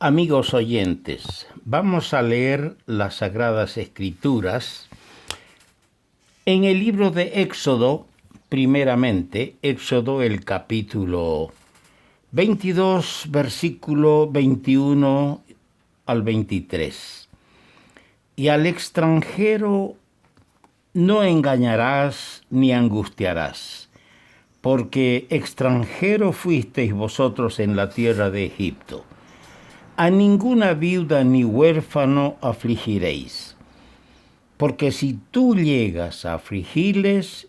Amigos oyentes, vamos a leer las Sagradas Escrituras en el libro de Éxodo, primeramente, Éxodo el capítulo 22, versículo 21 al 23. Y al extranjero no engañarás ni angustiarás, porque extranjero fuisteis vosotros en la tierra de Egipto. A ninguna viuda ni huérfano afligiréis, porque si tú llegas a afligirles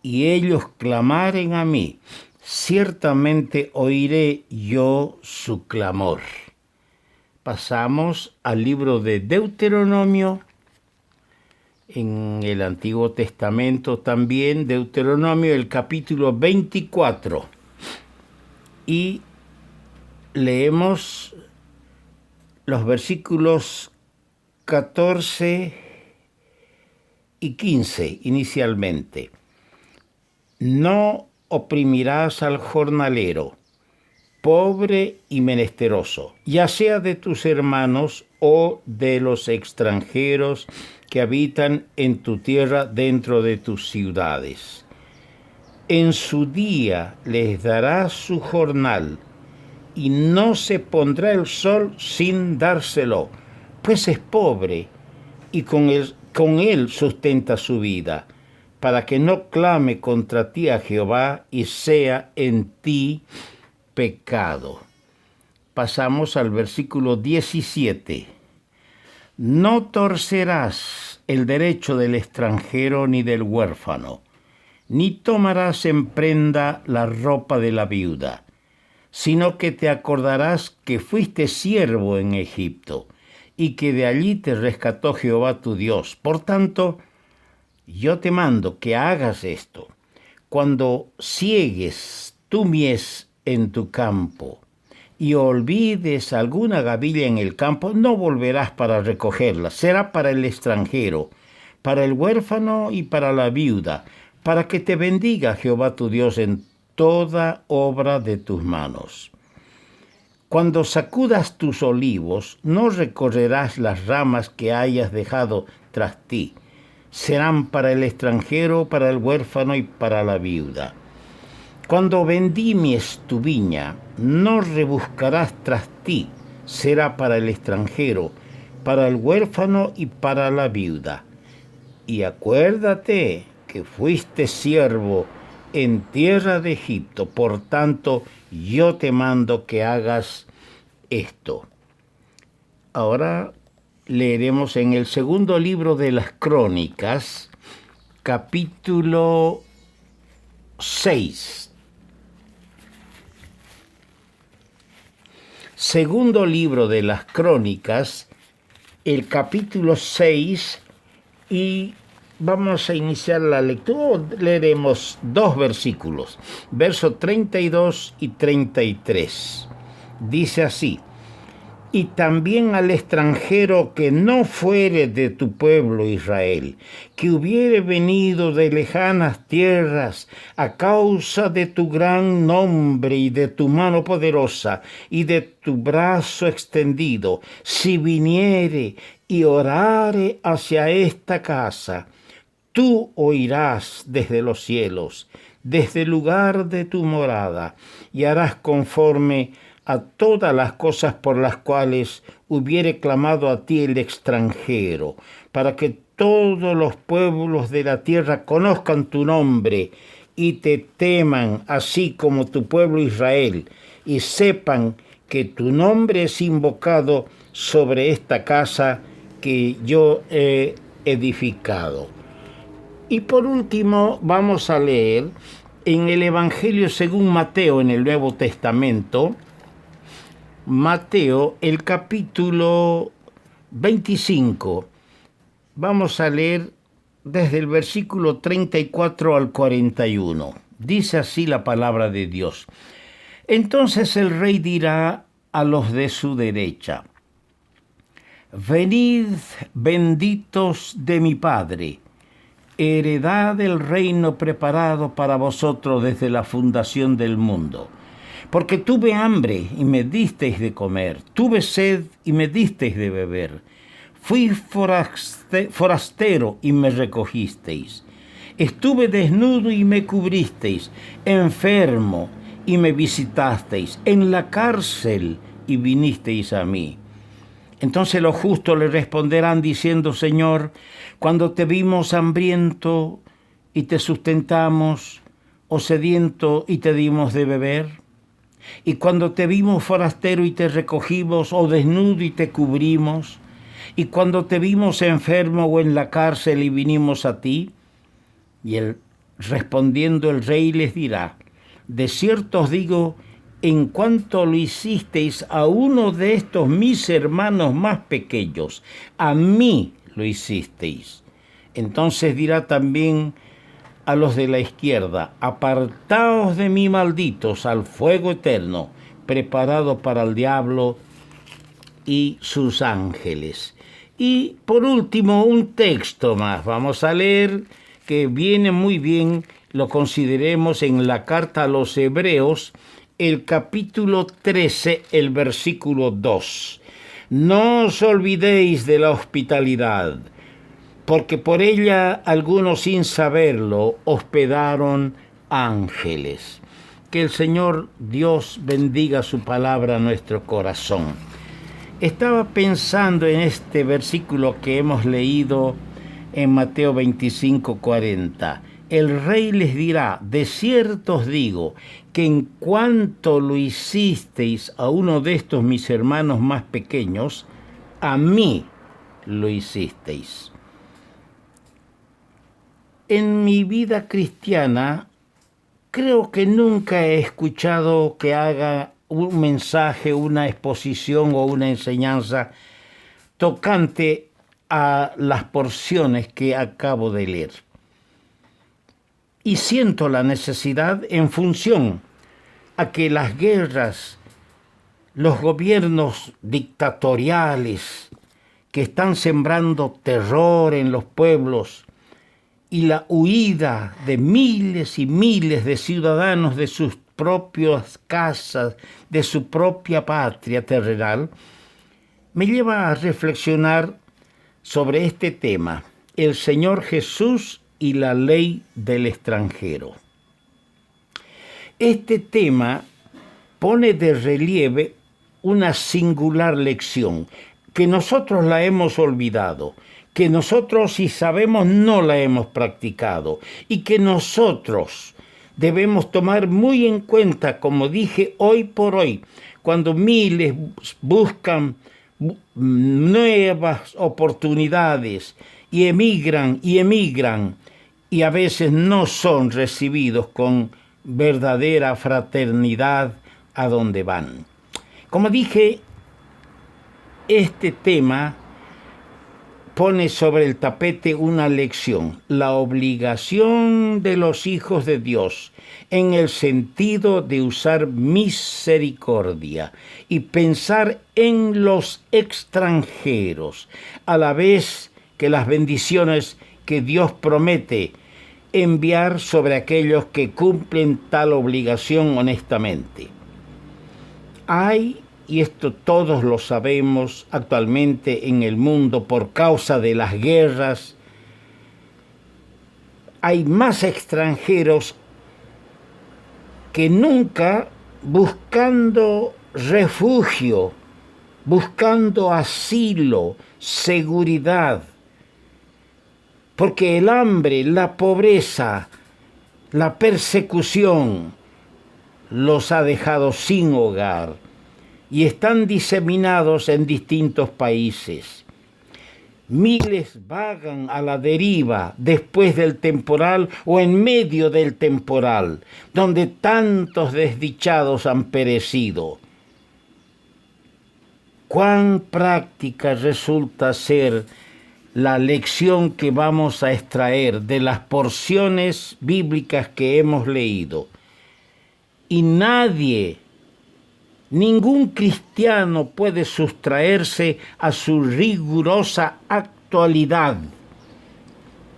y ellos clamaren a mí, ciertamente oiré yo su clamor. Pasamos al libro de Deuteronomio, en el Antiguo Testamento también, Deuteronomio, el capítulo 24, y leemos los versículos 14 y 15 inicialmente. No oprimirás al jornalero, pobre y menesteroso, ya sea de tus hermanos o de los extranjeros que habitan en tu tierra dentro de tus ciudades. En su día les darás su jornal, y no se pondrá el sol sin dárselo, pues es pobre, y con él sustenta su vida, para que no clame contra ti a Jehová y sea en ti pecado. Pasamos al versículo 17. No torcerás el derecho del extranjero ni del huérfano, ni tomarás en prenda la ropa de la viuda, sino que te acordarás que fuiste siervo en Egipto, y que de allí te rescató Jehová tu Dios. Por tanto, yo te mando que hagas esto. Cuando ciegues tu mies en tu campo, y olvides alguna gavilla en el campo, no volverás para recogerla. Será para el extranjero, para el huérfano y para la viuda, para que te bendiga Jehová tu Dios en toda obra de tus manos. Cuando sacudas tus olivos, no recorrerás las ramas que hayas dejado tras ti. Serán para el extranjero, para el huérfano y para la viuda. Cuando vendimies tu viña, no rebuscarás tras ti. Será para el extranjero, para el huérfano y para la viuda. Y acuérdate que fuiste siervo en tierra de Egipto, por tanto, yo te mando que hagas esto. Ahora leeremos en el segundo libro de las Crónicas, capítulo 6. Segundo libro de las Crónicas, el capítulo 6, y vamos a iniciar la lectura. Leeremos dos versículos, versos 32 y 33. Dice así: y también al extranjero que no fuere de tu pueblo Israel, que hubiere venido de lejanas tierras a causa de tu gran nombre y de tu mano poderosa y de tu brazo extendido, si viniere y orare hacia esta casa, tú oirás desde los cielos, desde el lugar de tu morada, y harás conforme a todas las cosas por las cuales hubiere clamado a ti el extranjero, para que todos los pueblos de la tierra conozcan tu nombre y te teman, así como tu pueblo Israel, y sepan que tu nombre es invocado sobre esta casa que yo he edificado. Y por último vamos a leer en el Evangelio según Mateo, en el Nuevo Testamento, Mateo, el capítulo 25. Vamos a leer desde el versículo 34 al 41. Dice así la palabra de Dios. Entonces el rey dirá a los de su derecha: venid, benditos de mi Padre, heredad del reino preparado para vosotros desde la fundación del mundo. Porque tuve hambre y me disteis de comer, tuve sed y me disteis de beber, fui forastero y me recogisteis, estuve desnudo y me cubristeis, enfermo y me visitasteis, en la cárcel y vinisteis a mí. Entonces los justos le responderán diciendo: Señor, cuando te vimos hambriento y te sustentamos, o sediento y te dimos de beber, y cuando te vimos forastero y te recogimos, o desnudo y te cubrimos, y cuando te vimos enfermo o en la cárcel y vinimos a ti. Y respondiendo el rey les dirá: de cierto os digo, en cuanto lo hicisteis a uno de estos mis hermanos más pequeños, a mí lo hicisteis. Entonces dirá también a los de la izquierda: apartaos de mí, malditos, al fuego eterno, preparado para el diablo y sus ángeles. Y por último, un texto más. Vamos a leer que viene muy bien, lo consideremos en la carta a los Hebreos, el capítulo 13, el versículo 2. No os olvidéis de la hospitalidad, porque por ella algunos sin saberlo hospedaron ángeles. Que el Señor Dios bendiga su palabra a nuestro corazón. Estaba pensando en este versículo que hemos leído en Mateo 25:40. El rey les dirá: de cierto os digo, que en cuanto lo hicisteis a uno de estos mis hermanos más pequeños, a mí lo hicisteis. En mi vida cristiana, creo que nunca he escuchado que haga un mensaje, una exposición o una enseñanza tocante a las porciones que acabo de leer. Y siento la necesidad, en función a que las guerras, los gobiernos dictatoriales que están sembrando terror en los pueblos y la huida de miles y miles de ciudadanos de sus propias casas, de su propia patria terrenal, me lleva a reflexionar sobre este tema: el Señor Jesús y la ley del extranjero. Este tema pone de relieve una singular lección que nosotros la hemos olvidado, que nosotros, si sabemos, no la hemos practicado, y que nosotros debemos tomar muy en cuenta, como dije, hoy por hoy, cuando miles buscan nuevas oportunidades y emigran, y a veces no son recibidos con verdadera fraternidad a donde van. Como dije, este tema pone sobre el tapete una lección: la obligación de los hijos de Dios, en el sentido de usar misericordia y pensar en los extranjeros, a la vez que las bendiciones que Dios promete enviar sobre aquellos que cumplen tal obligación honestamente. Hay, y esto todos lo sabemos, actualmente en el mundo, por causa de las guerras, hay más extranjeros que nunca buscando refugio, buscando asilo, seguridad, porque el hambre, la pobreza, la persecución los ha dejado sin hogar y están diseminados en distintos países. Miles vagan a la deriva después del temporal o en medio del temporal, donde tantos desdichados han perecido. Cuán práctica resulta ser la lección que vamos a extraer de las porciones bíblicas que hemos leído. Y ningún cristiano puede sustraerse a su rigurosa actualidad,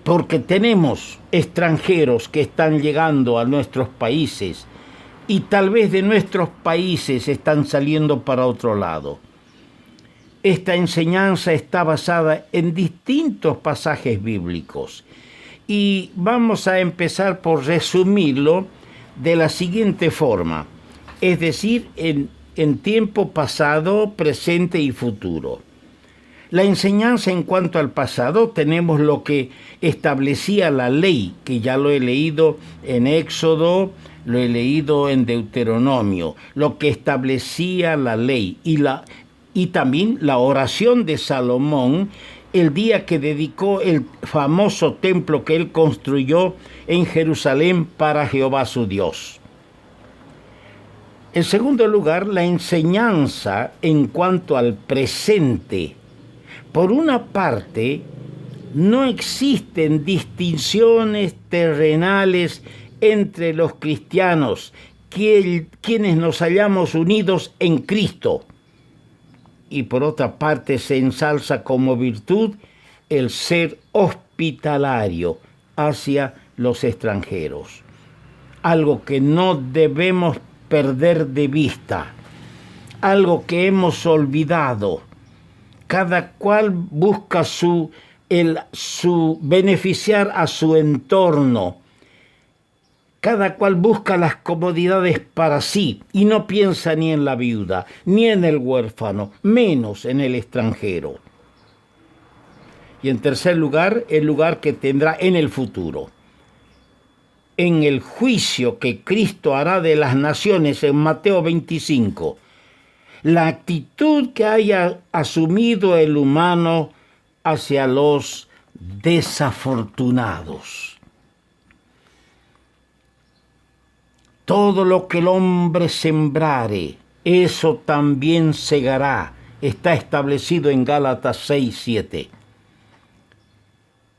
porque tenemos extranjeros que están llegando a nuestros países y tal vez de nuestros países están saliendo para otro lado. Esta enseñanza está basada en distintos pasajes bíblicos y vamos a empezar por resumirlo de la siguiente forma, es decir, en tiempo pasado, presente y futuro. La enseñanza en cuanto al pasado tenemos lo que establecía la ley, que ya lo he leído en Éxodo, lo he leído en Deuteronomio, lo que establecía la ley y también la oración de Salomón el día que dedicó el famoso templo que él construyó en Jerusalén para Jehová su Dios. En segundo lugar, la enseñanza en cuanto al presente. Por una parte, no existen distinciones terrenales entre los cristianos, quienes nos hallamos unidos en Cristo. Y por otra parte se ensalza como virtud el ser hospitalario hacia los extranjeros. Algo que no debemos perder de vista, algo que hemos olvidado. Cada cual busca su beneficiar a su entorno. Cada cual busca las comodidades para sí y no piensa ni en la viuda, ni en el huérfano, menos en el extranjero. Y en tercer lugar, el lugar que tendrá en el futuro. En el juicio que Cristo hará de las naciones en Mateo 25, la actitud que haya asumido el humano hacia los desafortunados. Todo lo que el hombre sembrare, eso también segará. Está establecido en Gálatas 6:7.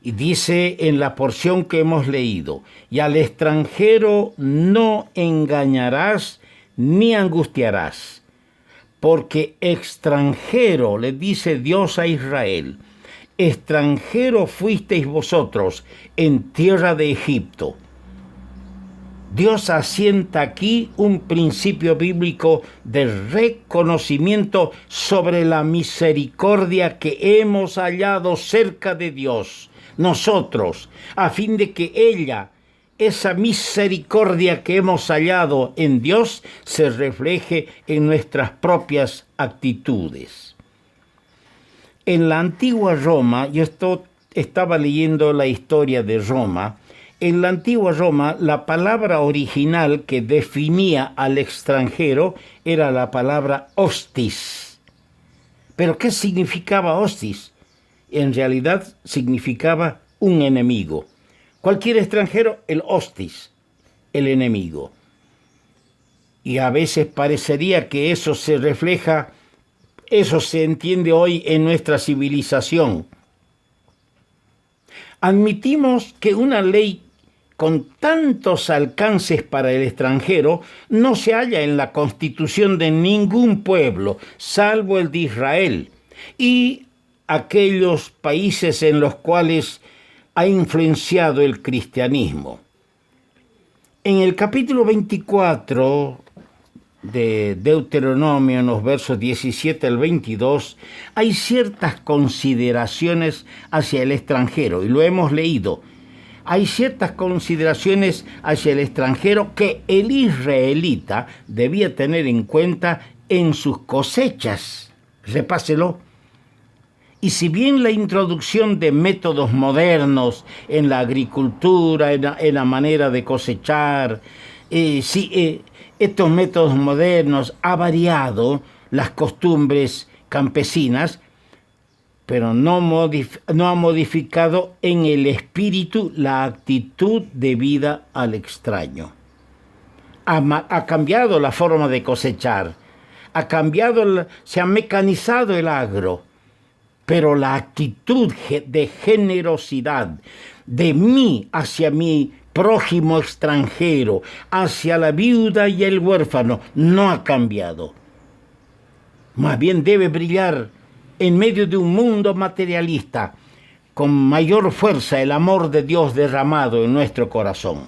Y dice en la porción que hemos leído, y al extranjero no engañarás ni angustiarás, porque extranjero, le dice Dios a Israel, extranjero fuisteis vosotros en tierra de Egipto. Dios asienta aquí un principio bíblico de reconocimiento sobre la misericordia que hemos hallado cerca de Dios, nosotros, a fin de que esa misericordia que hemos hallado en Dios, se refleje en nuestras propias actitudes. En la antigua Roma, yo estaba leyendo la historia de Roma. En la antigua Roma, la palabra original que definía al extranjero era la palabra hostis. ¿Pero qué significaba hostis? En realidad significaba un enemigo. Cualquier extranjero, el hostis, el enemigo. Y a veces parecería que eso se entiende hoy en nuestra civilización. Admitimos que una ley con tantos alcances para el extranjero no se halla en la constitución de ningún pueblo, salvo el de Israel y aquellos países en los cuales ha influenciado el cristianismo. En el capítulo 24 de Deuteronomio, en los versos 17 al 22, hay ciertas consideraciones hacia el extranjero, y lo hemos leído. Hay ciertas consideraciones hacia el extranjero que el israelita debía tener en cuenta en sus cosechas. Repáselo. Y si bien la introducción de métodos modernos en la agricultura, en la manera de cosechar, estos métodos modernos ha variado las costumbres campesinas, pero no ha modificado en el espíritu la actitud de vida al extraño. Ha cambiado la forma de cosechar, se ha mecanizado el agro, pero la actitud de generosidad de mí hacia mi prójimo extranjero, hacia la viuda y el huérfano, no ha cambiado. Más bien debe brillar en medio de un mundo materialista, con mayor fuerza el amor de Dios derramado en nuestro corazón.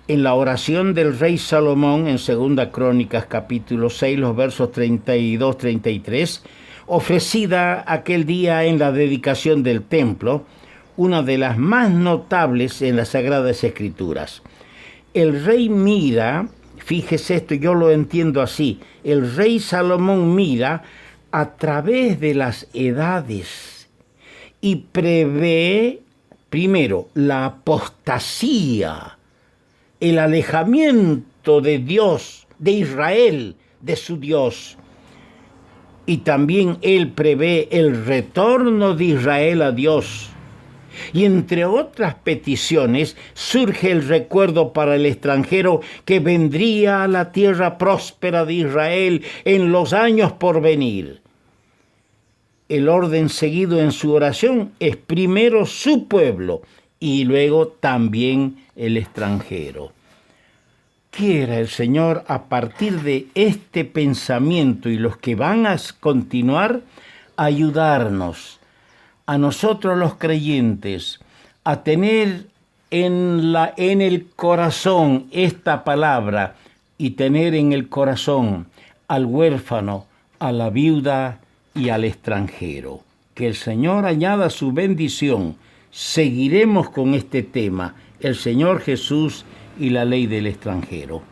en la oración del rey Salomón en 2 Crónicas capítulo 6, los versos 32-33, ofrecida aquel día en la dedicación del templo, una de las más notables en las Sagradas Escrituras. El rey mira, fíjese esto, yo lo entiendo así, el rey Salomón mira a través de las edades y prevé primero la apostasía, el alejamiento de Dios, de Israel, de su Dios. Y también él prevé el retorno de Israel a Dios. Y entre otras peticiones surge el recuerdo para el extranjero que vendría a la tierra próspera de Israel en los años por venir. El orden seguido en su oración es primero su pueblo y luego también el extranjero. Quiera el Señor, a partir de este pensamiento y los que van a continuar, ayudarnos a nosotros los creyentes a tener en el corazón esta palabra y tener en el corazón al huérfano, a la viuda y al extranjero. Que el Señor añada su bendición. Seguiremos con este tema, el Señor Jesús y la ley del extranjero.